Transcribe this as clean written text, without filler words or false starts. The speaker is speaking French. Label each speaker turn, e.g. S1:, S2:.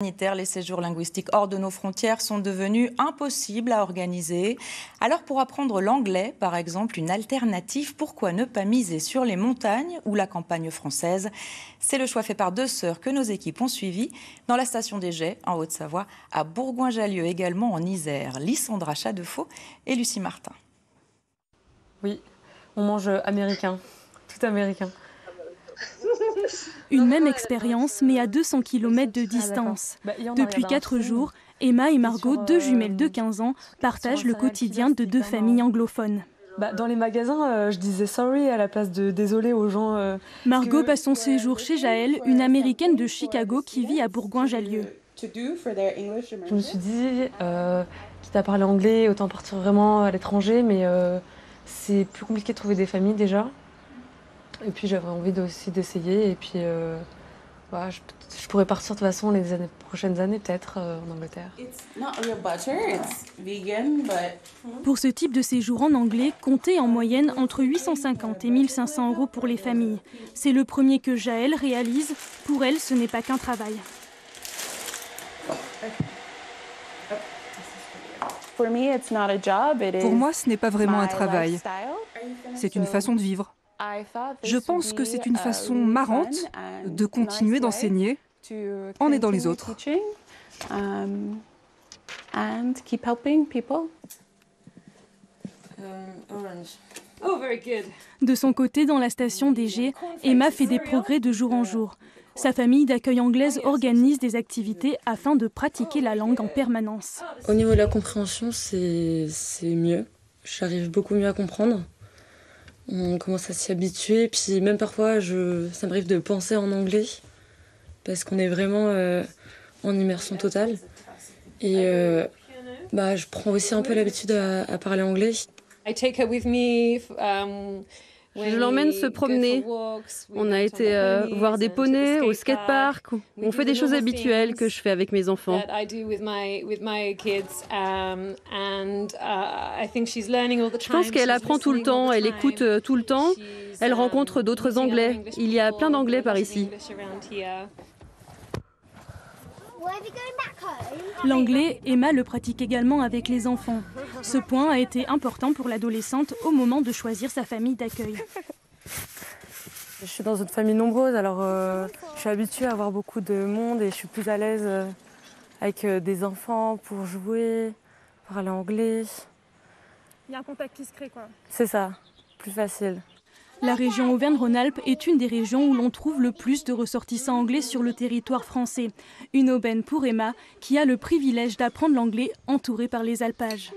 S1: Les séjours linguistiques hors de nos frontières sont devenus impossibles à organiser. Alors pour apprendre l'anglais, par exemple, une alternative, pourquoi ne pas miser sur les montagnes ou la campagne française? C'est le choix fait par deux sœurs que nos équipes ont suivies dans la station des Jets, en Haute-Savoie, à Bourgoin-Jallieu, également en Isère. Lysandra Chadefaux et Lucie Martin.
S2: Oui, on mange américain, tout américain.
S3: Une même expérience, mais à 200 km de distance. Depuis 4 jours, Emma et Margot, deux jumelles de 15 ans, partagent le quotidien de deux familles anglophones.
S2: Dans les magasins, je disais sorry à la place de désolé aux gens.
S3: Margot passe son séjour chez Jaël, une américaine de Chicago qui vit à Bourgoin-Jallieu.
S2: Je me suis dit, quitte à parler anglais, autant partir vraiment à l'étranger, mais c'est plus compliqué de trouver des familles déjà. Et puis j'avais envie aussi d'essayer, et puis je pourrais partir de toute façon les prochaines années peut-être en Angleterre.
S3: Pour ce type de séjour en anglais, comptez en moyenne entre 850 et 1500 € pour les familles. C'est le premier que Jaël réalise. Pour elle, ce n'est pas qu'un travail.
S4: Pour moi, ce n'est pas vraiment un travail. C'est une façon de vivre. Je pense que c'est une façon marrante de continuer d'enseigner en aidant les autres.
S3: De son côté, dans la station des Jets, Emma fait des progrès de jour en jour. Sa famille d'accueil anglaise organise des activités afin de pratiquer la langue en permanence.
S5: Au niveau de la compréhension, c'est mieux. J'arrive beaucoup mieux à comprendre. On commence à s'y habituer, puis même parfois, ça m'arrive de penser en anglais, parce qu'on est vraiment en immersion totale. Et je prends aussi un peu l'habitude à parler anglais.
S6: Je l'emmène se promener. On a été voir des poneys au skatepark. On fait des choses habituelles que je fais avec mes enfants. Je pense qu'elle apprend tout le temps, elle écoute tout le temps. Elle rencontre d'autres Anglais. Il y a plein d'Anglais par ici.
S3: L'anglais, Emma le pratique également avec les enfants. Ce point a été important pour l'adolescente au moment de choisir sa famille d'accueil.
S2: Je suis dans une famille nombreuse, alors je suis habituée à avoir beaucoup de monde et je suis plus à l'aise avec des enfants pour jouer, parler anglais.
S3: Il y a un contact qui se crée, quoi.
S2: C'est ça, plus facile.
S3: La région Auvergne-Rhône-Alpes est une des régions où l'on trouve le plus de ressortissants anglais sur le territoire français. Une aubaine pour Emma, qui a le privilège d'apprendre l'anglais entourée par les alpages.